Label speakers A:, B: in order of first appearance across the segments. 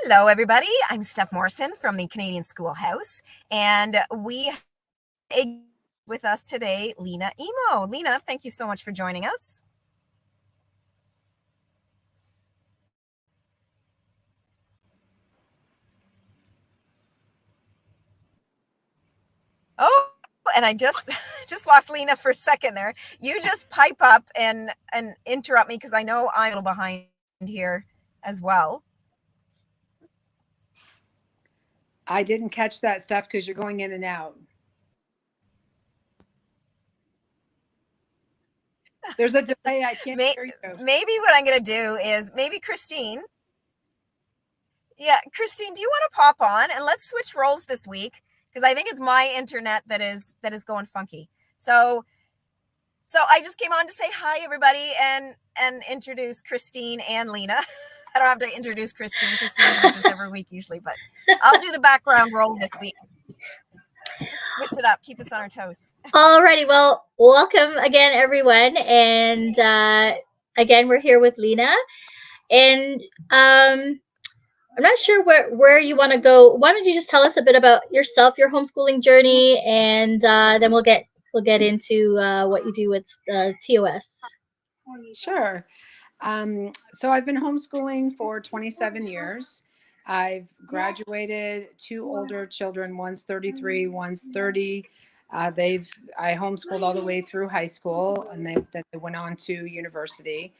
A: Hello, everybody. I'm Steph Morrison from the Canadian Schoolhouse, and we have with us today, Lina Emo. Lina, thank you so much for joining us. Oh, and I just lost Lina for a second there. You just pipe up and interrupt me because I know I'm a little behind here as well.
B: I didn't catch that, Steph, because you're going in and out. There's a delay. I can't hear you.
A: Maybe what I'm going to do is maybe Christine. Yeah, Christine, do you want to pop on and let's switch roles this week? Because I think it's my internet that is going funky. So I just came on to say hi, everybody, and introduce Christine and Lina. I don't have to introduce Christine. Christine's with us every week usually, but I'll do the background role this week. Let's switch it up. Keep us on our toes.
C: Alrighty, well, welcome again, everyone. And again, we're here with Lina. And I'm not sure where you want to go. Why don't you just tell us a bit about yourself, your homeschooling journey, and then we'll get into what you do with TOS.
B: Sure. So I've been homeschooling for 27 years. I've graduated 2 older children. One's 33, one's 30. I homeschooled all the way through high school, and then they went on to university.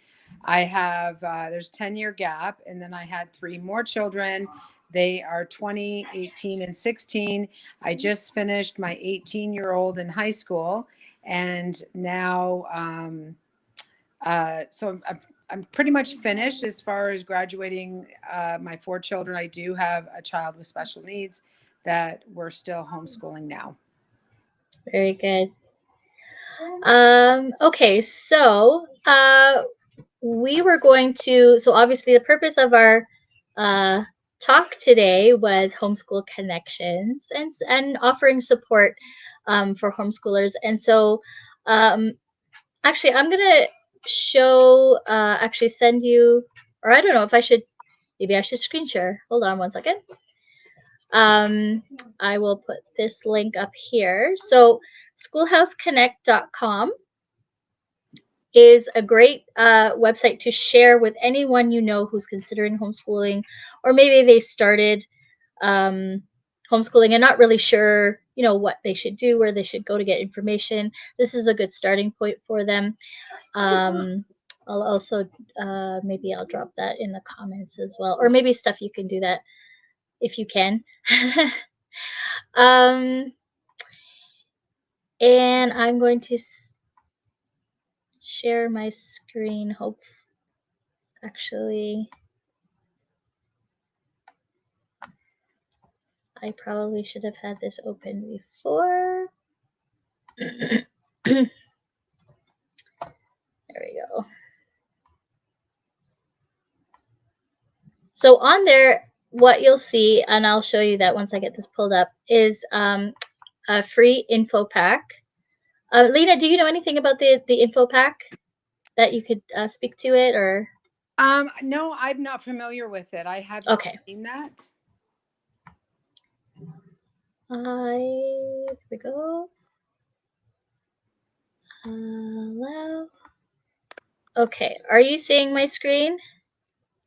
B: I have there's a 10-year gap, and then I had 3 more children. They are 20, 18, and 16. I just finished my 18-year-old in high school, and now so I'm pretty much finished as far as graduating my 4 children. I do have a child with special needs that we're still homeschooling now.
C: Very good. Okay, so we were going to, so obviously the purpose of our talk today was Homeschool Connections and offering support for homeschoolers. And so actually I'm going to actually send you, or I don't know if I should, maybe I should screen share. Hold on one second. I will put this link up here. So schoolhouseconnectcom is a great website to share with anyone you know who's considering homeschooling, or maybe they started homeschooling and not really sure, what they should do, where they should go to get information. This is a good starting point for them. I'll also maybe I'll drop that in the comments as well, or maybe Steph, you can do that if you can. And I'm going to share my screen. Actually, I probably should have had this open before. There we go. So on there, what you'll see, and I'll show you that once I get this pulled up, is a free info pack. Lina, do you know anything about the info pack that you could speak to it, or?
B: No, I'm not familiar with it. I haven't seen that.
C: Here we go. Allow. Okay, are you seeing my screen?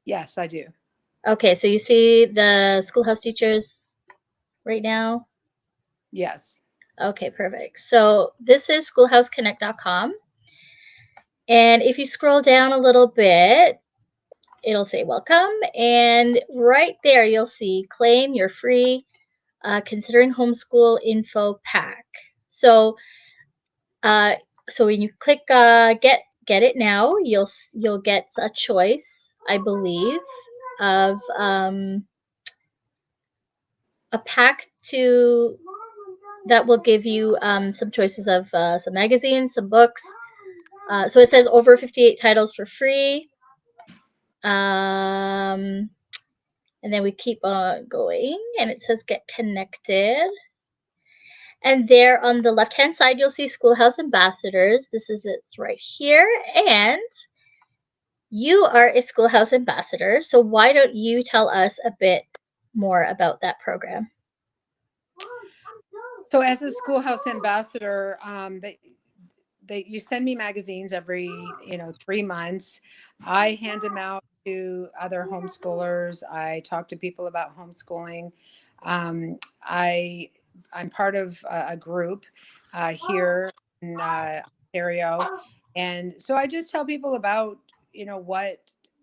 B: Yes, I do.
C: Okay, so you see the Schoolhouse teachers right now?
B: Yes.
C: Okay, perfect. So this is schoolhouseconnectcom. And if you scroll down a little bit, it'll say welcome. And right there, you'll see claim your free considering homeschool info pack. So when you click get it now, you'll get a choice, I believe, of a pack that will give you some choices of some magazines, some books. So it says over 58 titles for free. And then we keep on going, and it says get connected. And there on the left-hand side, you'll see Schoolhouse Ambassadors. This is it right here. And you are a Schoolhouse ambassador. So why don't you tell us a bit more about that program?
B: So as a Schoolhouse ambassador, you send me magazines every 3 months. I hand them out to other homeschoolers. I talk to people about homeschooling. I'm part of a group here in Ontario, and so I just tell people about what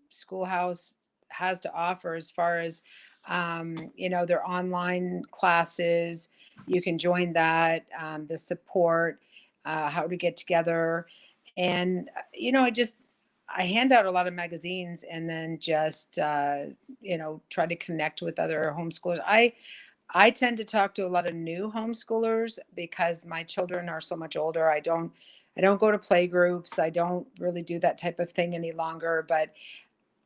B: Schoolhouse has to offer as far as their online classes. You can join that, the support, how to get together. And, I hand out a lot of magazines and then just, try to connect with other homeschoolers. I tend to talk to a lot of new homeschoolers because my children are so much older. I don't go to play groups. I don't really do that type of thing any longer, but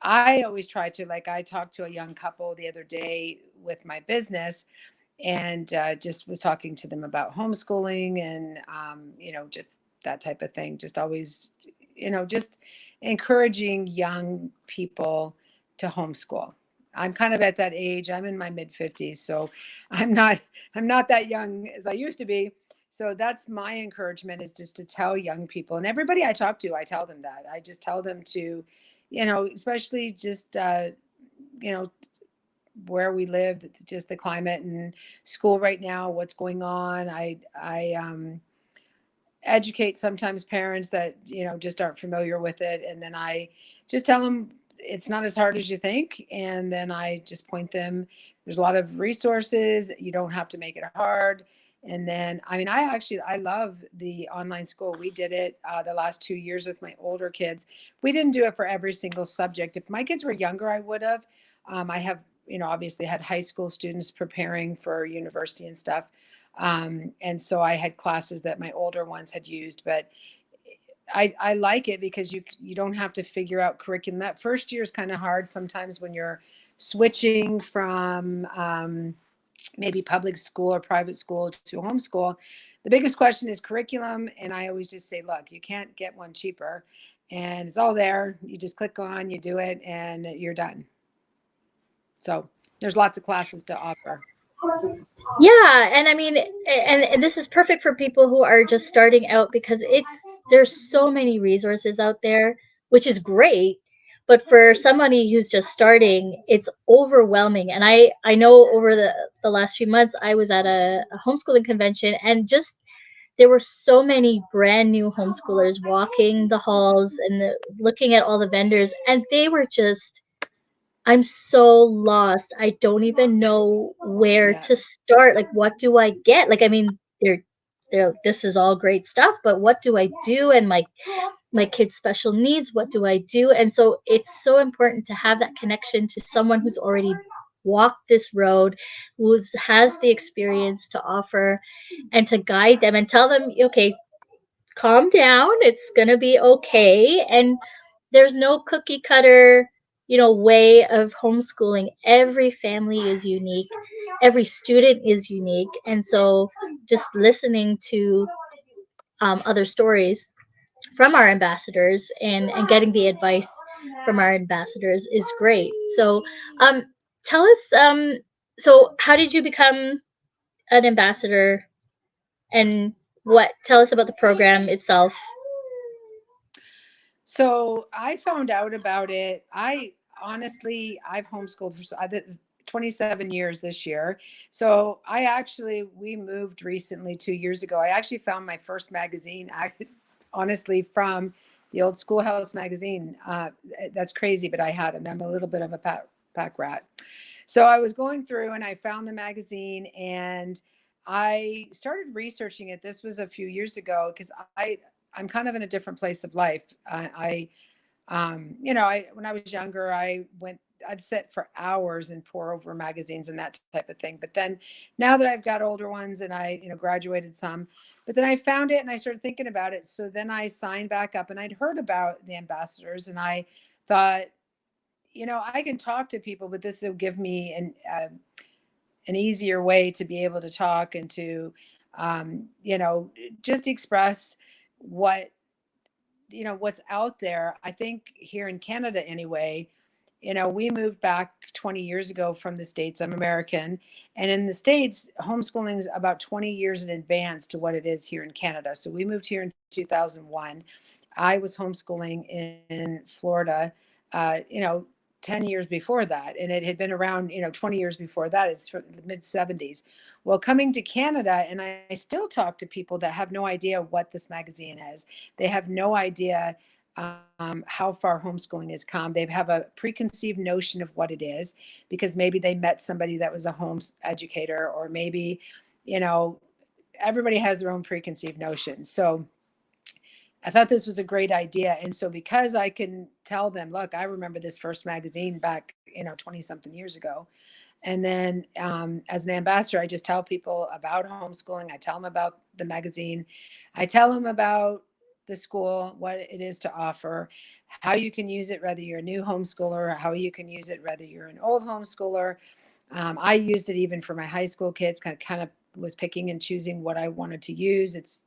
B: I always try to, like, I talked to a young couple the other day with my business, and just was talking to them about homeschooling and just that type of thing. Just always just encouraging young people to homeschool. I'm kind of at that age. I'm in my mid 50s, so i'm not that young as I used to be. So that's my encouragement, is just to tell young people, and everybody I talk to, I tell them that. I just tell them to, especially just you know where we live, just the climate and school right now, what's going on. I educate sometimes parents that just aren't familiar with it, and then I just tell them it's not as hard as you think, and then I just point them, there's a lot of resources, you don't have to make it hard. And then, I mean, I love the online school. We did it the last 2 years with my older kids. We didn't do it for every single subject. If my kids were younger, I would have. I have obviously had high school students preparing for university and stuff, and so I had classes that my older ones had used. But I like it because you don't have to figure out curriculum. That first year is kind of hard sometimes when you're switching from maybe public school or private school to homeschool. The biggest question is curriculum, and I always just say, look, you can't get one cheaper, and it's all there. You just click on, you do it, and you're done. So there's lots of classes to offer.
C: Yeah, and I mean, and this is perfect for people who are just starting out, because there's so many resources out there, which is great. But for somebody who's just starting, it's overwhelming. And I know over the last few months, I was at a homeschooling convention, and just there were so many brand new homeschoolers walking the halls and looking at all the vendors, and they were just, I'm so lost. I don't even know where
B: Yeah.
C: to start. Like, what do I get? Like, I mean, this is all great stuff, but what do I do? And my kids' special needs, what do I do? And so it's so important to have that connection to someone who's already walked this road, who has the experience to offer, and to guide them and tell them, okay, calm down. It's going to be okay. And there's no cookie cutter, way of homeschooling. Every family is unique. Every student is unique. And so just listening to other stories from our ambassadors, and getting the advice from our ambassadors is great. So um, tell us, so how did you become an ambassador, and tell us about the program itself.
B: So I found out about it. I've homeschooled for 27 years this year. So we moved recently 2 years ago. I actually found my first magazine, honestly, from the old Schoolhouse magazine. That's crazy, but I had them. I'm a little bit of a pack rat. So I was going through and I found the magazine, and I started researching it. This was a few years ago because I'm kind of in a different place of life. When I was younger, I'd sit for hours and pour over magazines and that type of thing. But then now that I've got older ones and I, graduated some, but then I found it and I started thinking about it. So then I signed back up, and I'd heard about the ambassadors, and I thought, I can talk to people, but this will give me an easier way to be able to talk and to, just express what what's out there, I think here in Canada anyway, we moved back 20 years ago from the States. I'm American. And in the States, homeschooling is about 20 years in advance to what it is here in Canada. So we moved here in 2001. I was homeschooling in Florida, uh, you know, 10 years before that. And it had been around, 20 years before that. It's from the mid 70s. Well, coming to Canada, and I still talk to people that have no idea what this magazine is. They have no idea how far homeschooling has come. They have a preconceived notion of what it is because maybe they met somebody that was a home educator, or maybe, you know, everybody has their own preconceived notions. So I thought this was a great idea. And so because I can tell them, look, I remember this first magazine back, 20 something years ago. And then as an ambassador, I just tell people about homeschooling. I tell them about the magazine. I tell them about the school, what it is to offer, how you can use it, whether you're a new homeschooler, how you can use it, whether you're an old homeschooler. I used it even for my high school kids, kind of was picking and choosing what I wanted to use. It's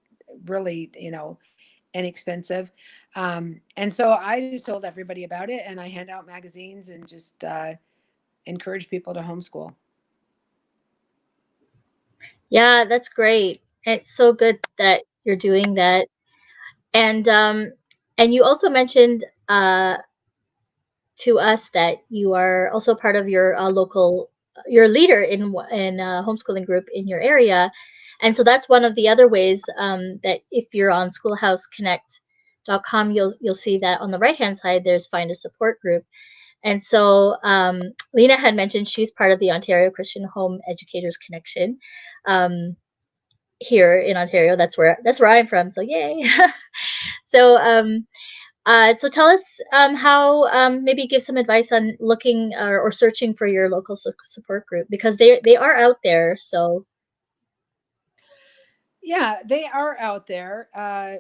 B: really, inexpensive. And so I just told everybody about it, and I hand out magazines and just encourage people to homeschool.
C: Yeah, that's great. It's so good that you're doing that. And you also mentioned to us that you are also part of your local, your leader in homeschooling group in your area, and so that's one of the other ways that if you're on schoolhouseconnect.com, you'll see that on the right hand side there's find a support group. And so Lina had mentioned she's part of the Ontario Christian Home Educators Connection here in Ontario. That's where I'm from. So yay! So so tell us how maybe give some advice on looking or searching for your local support group, because they are out there. So
B: Yeah, they are out there.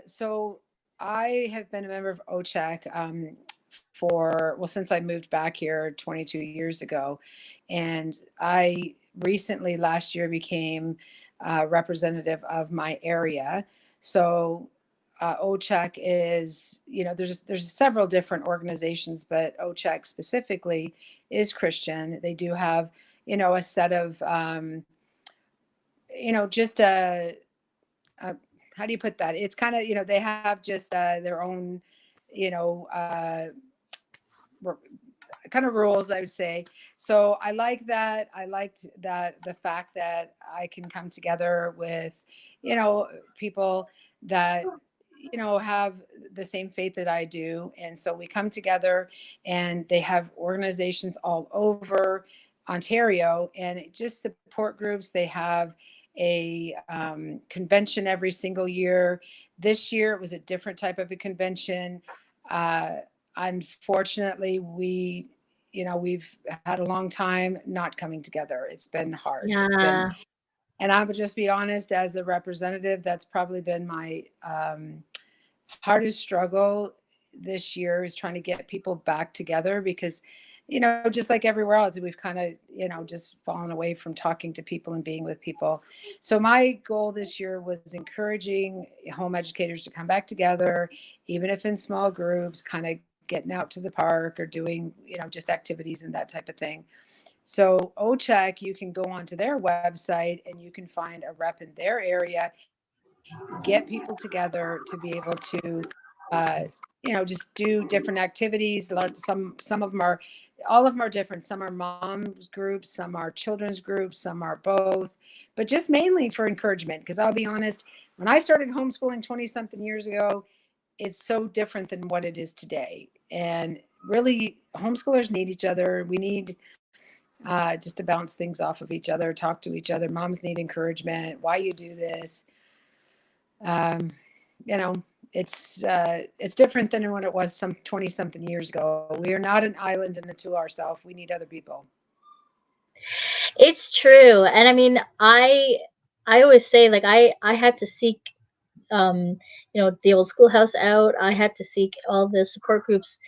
B: So I have been a member of OCHEC since I moved back here 22 years ago. And I recently, last year, became representative of my area. So OCHEC is, there's several different organizations, but OCHEC specifically is Christian. They do have, a set of, just how do you put that? It's kind of, they have just their own, you know, kind of rules, I would say. So I like that. I liked that the fact that I can come together with, people that, have the same faith that I do. And so we come together, and they have organizations all over Ontario, and just support groups. They have a convention every single year. This year it was a different type of a convention. Uh, Unfortunately, we've had a long time not coming together. It's been hard.
C: yeah,
B: And I would just be honest, as a representative, that's probably been my hardest struggle this year, is trying to get people back together, because just like everywhere else, we've kind of just fallen away from talking to people and being with people. So my goal this year was encouraging home educators to come back together, even if in small groups, kind of getting out to the park or doing just activities and that type of thing. So OCHEC, you can go onto their website and you can find a rep in their area, get people together to be able to, uh, just do different activities. Some of them are, all of them are different. Some are moms groups, some are children's groups, some are both, but just mainly for encouragement. Because I'll be honest, when I started homeschooling 20 something years ago, it's so different than what it is today. And really, homeschoolers need each other. We need just to bounce things off of each other, talk to each other. Moms need encouragement. Why you do this? Um, you know, it's different than what it was some 20 something years ago. We are not an island unto ourselves. We need other people.
C: it's true. And I mean, I always say, like, I had to seek the old schoolhouse out. I had to seek all the support groups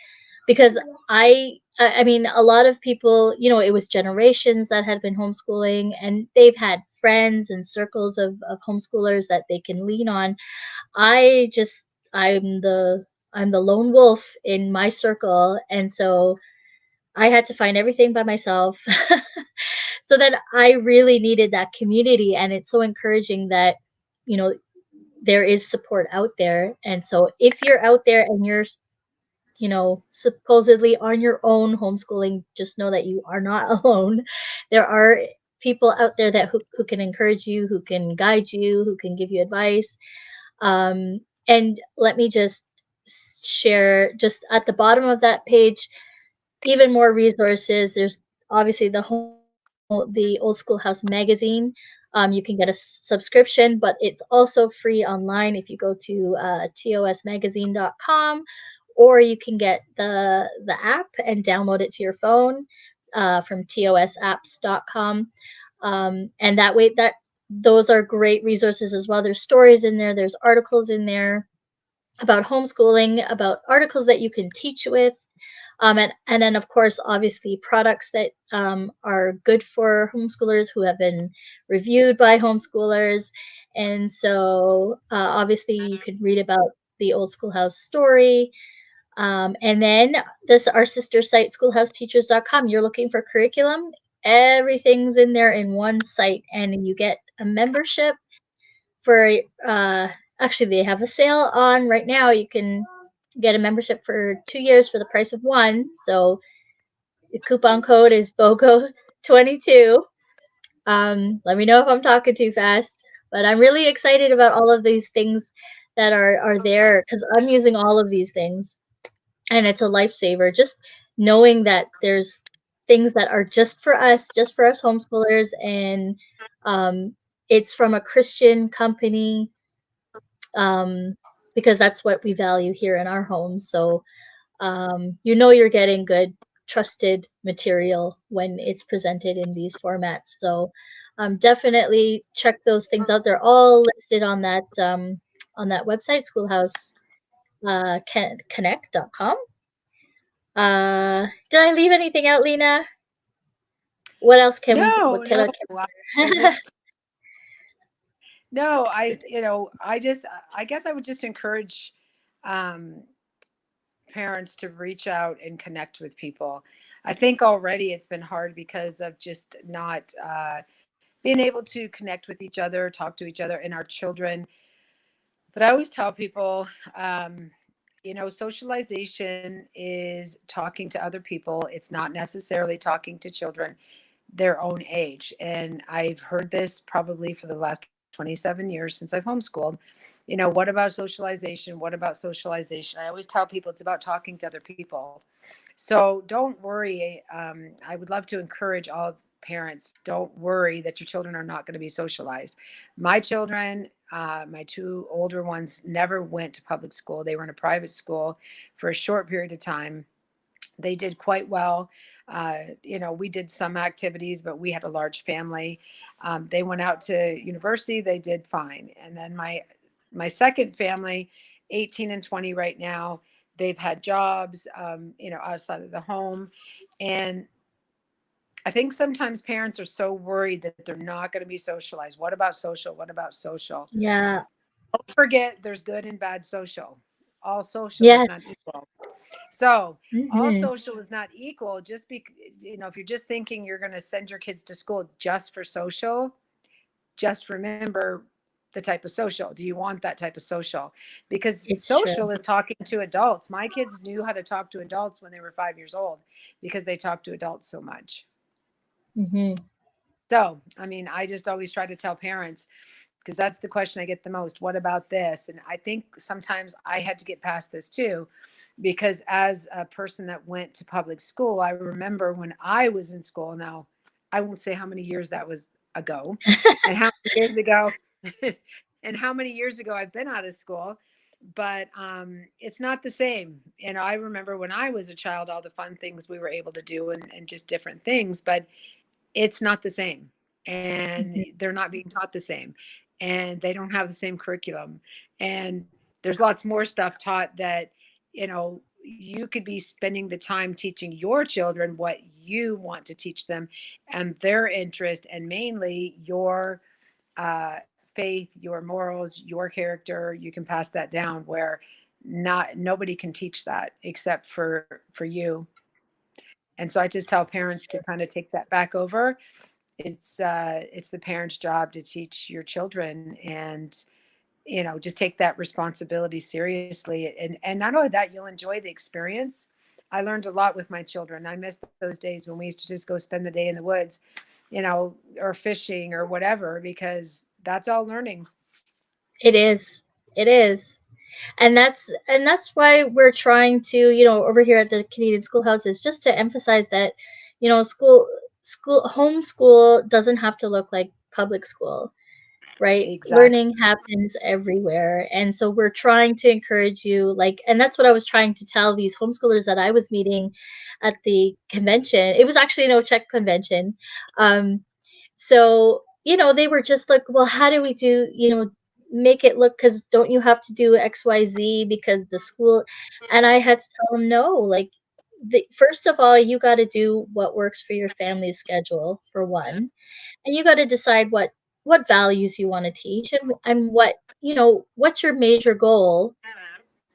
C: because I mean, a lot of people, it was generations that had been homeschooling, and they've had friends and circles of homeschoolers that they can lean on. I'm I'm the lone wolf in my circle, and so I had to find everything by myself. So then I really needed that community, and it's so encouraging that, you know, there is support out there. And so if you're out there and you're, supposedly on your own homeschooling, just know that you are not alone. There are people out there that who can encourage you, who can guide you, who can give you advice. And let me just share, just at the bottom of that page, even more resources. There's obviously the Old Schoolhouse magazine. You can get a subscription, but it's also free online if you go to tosmagazine.com, or you can get the app and download it to your phone from tosapps.com. And that way, that those are great resources as well. There's stories in there. There's articles in there about homeschooling, about articles that you can teach with. And then, of course, obviously, products that are good for homeschoolers who have been reviewed by homeschoolers. And so, obviously, you could read about the Old Schoolhouse story. And then, our sister site, schoolhouseteachers.com. You're looking for curriculum, everything's in there in one site, and you get a membership for actually, they have a sale on right now. You can get a membership for 2 years for the price of one. So the coupon code is BOGO22. Let me know if I'm talking too fast, but I'm really excited about all of these things that are there, because I'm using all of these things, and it's a lifesaver. Just knowing that there's things that are just for us homeschoolers, and um, it's from a Christian company, because that's what we value here in our home. So you're getting good, trusted material when it's presented in these formats. So definitely check those things out. They're all listed on that website, schoolhouseconnectcom. Did I leave anything out, Lina? What else can we?
B: No,
C: What can
B: no,
C: I?
B: I just no, I guess I would just encourage um, parents to reach out and connect with people. I think already it's been hard because of just not being able to connect with each other, talk to each other, and our children. But I always tell people, socialization is talking to other people. It's not necessarily talking to children their own age. And I've heard this probably for the last 27 years since I've homeschooled. What about socialization? What about socialization? I always tell people it's about talking to other people. So don't worry. I would love to encourage all parents, don't worry that your children are not going to be socialized. My children, my two older ones, never went to public school. They were in a private school for a short period of time. They did quite well. We did some activities, but we had a large family. They went out to university. They did fine. And then my second family, 18 and 20 right now, they've had jobs, outside of the home. And I think sometimes parents are so worried that they're not going to be socialized. What about social? What about social?
C: Yeah.
B: Don't forget there's good and bad social. All social is not
C: Yes.
B: equal. So all
C: Hmm.
B: social is not equal. Just if you're just thinking you're going to send your kids to school just for social, just remember the type of social. Do you want that type of social? Because
C: It's true.
B: social is talking to adults. My kids knew how to talk to adults when they were 5 years old because they talked to adults so much.
C: Hmm.
B: So, I mean, I just always try to tell parents, because that's the question I get the most. What about this? And I think sometimes I had to get past this too, because as a person that went to public school, I remember when I was in school. Now, I won't say how many years that was ago, and how many years ago, and how many years ago I've been out of school, but it's not the same. And I remember when I was a child, all the fun things we were able to do, and just different things, but it's not the same, and
C: Hmm.
B: they're not being taught the same, and they don't have the same curriculum, and there's lots more stuff taught that you could be spending the time teaching your children what you want to teach them and their interest, and mainly your faith, your morals, your character. You can pass that down, where nobody can teach that except for you. And so I just tell parents to kind of take that back over. It's the parents' job to teach your children, and just take that responsibility seriously. And not only that, you'll enjoy the experience. I learned a lot with my children. I miss those days when we used to just go spend the day in the woods, or fishing or whatever, because that's all learning.
C: It is. It is. And that's why we're trying to, over here at the Canadian Schoolhouse, is just to emphasize that, school homeschool doesn't have to look like public school, right?
B: Exactly.
C: Learning happens everywhere. And so we're trying to encourage you, and that's what I was trying to tell these homeschoolers that I was meeting at the convention. It was actually an Czech convention. So, they were just like, well, how do we do, make it look, because don't you have to do XYZ because the school, and I had to tell them, no, first of all, you got to do what works for your family's schedule, for one, and you got to decide what values you want to teach, and what's your major goal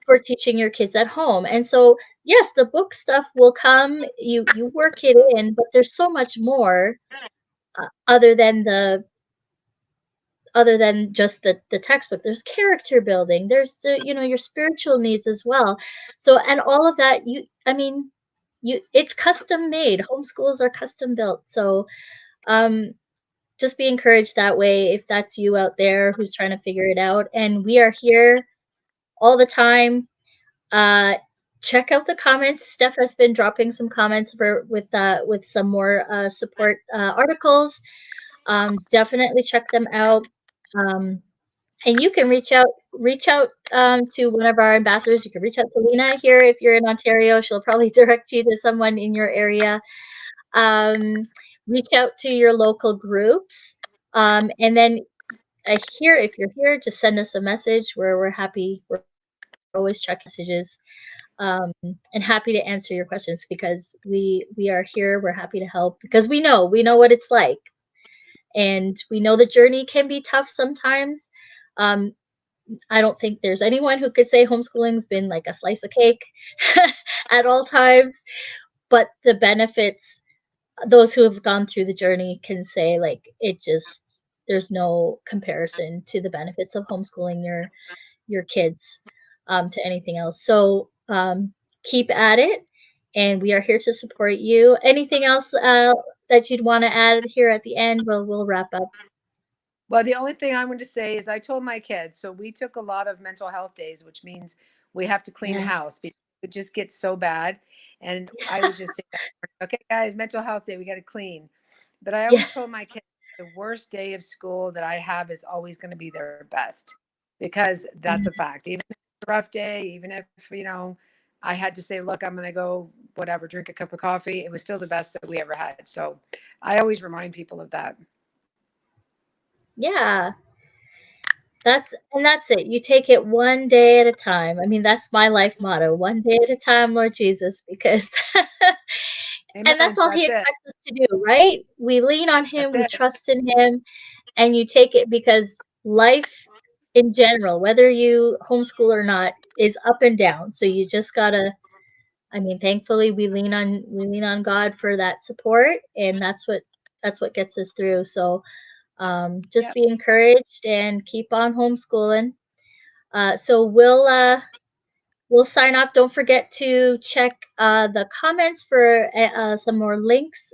C: for teaching your kids at home. And so, yes, the book stuff will come, you work it in, but there's so much more, uh, other than the other than just the textbook. There's character building, there's your spiritual needs as well. So, and all of that, it's custom made. Homeschools are custom built. So, um just be encouraged that way, if that's you out there who's trying to figure it out. And we are here all the time. Check out the comments. Steph has been dropping some comments with some more support articles. Definitely check them out. And you can reach out to one of our ambassadors. You can reach out to Lina here if you're in Ontario. She'll probably direct you to someone in your area. Um, Reach out to your local groups. And then if you're here, just send us a message. We're happy. We're always check messages, and happy to answer your questions, because we are here. We're happy to help, because we know what it's like, and we know the journey can be tough sometimes. Um, I don't think there's anyone who could say homeschooling's been like a slice of cake at all times, but the benefits, those who have gone through the journey can say, there's no comparison to the benefits of homeschooling your kids, to anything else. So, keep at it, and we are here to support you. Anything else that you'd want to add here at the end? We'll wrap up.
B: Well, the only thing I'm going to say is I told my kids, so we took a lot of mental health days, which means we have to clean
C: Yes.
B: house because it just gets so bad. And I would just say, okay, guys, mental health day, we got to clean. But I
C: Yeah.
B: always told my kids the worst day of school that I have is always going to be their best, because that's a fact. Even if it's a rough day, even if, I had to say, look, I'm going to go, whatever, drink a cup of coffee, it was still the best that we ever had. So I always remind people of that.
C: Yeah. That's it. You take it one day at a time. I mean, that's my life motto. One day at a time, Lord Jesus, because and that's
B: Amen.
C: all he
B: That's it.
C: expects us to do, right? We lean on him,
B: That's
C: we
B: it.
C: trust in him, and you take it, because life in general, whether you homeschool or not, is up and down. So you just gotta, thankfully we lean on God for that support, and that's what gets us through. So, just
B: Yep.
C: be encouraged and keep on homeschooling. So we'll sign off. Don't forget to check the comments for some more links.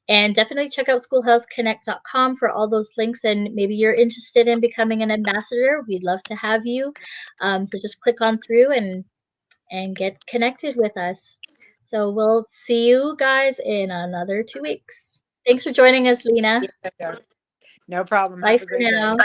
C: And definitely check out schoolhouseconnect.com for all those links. And maybe you're interested in becoming an ambassador. We'd love to have you. So just click on through and get connected with us. So we'll see you guys in another 2 weeks. Thanks for joining us, Lina.
B: Yeah. No problem.
C: Bye
B: Have a
C: for
B: great day.
C: now.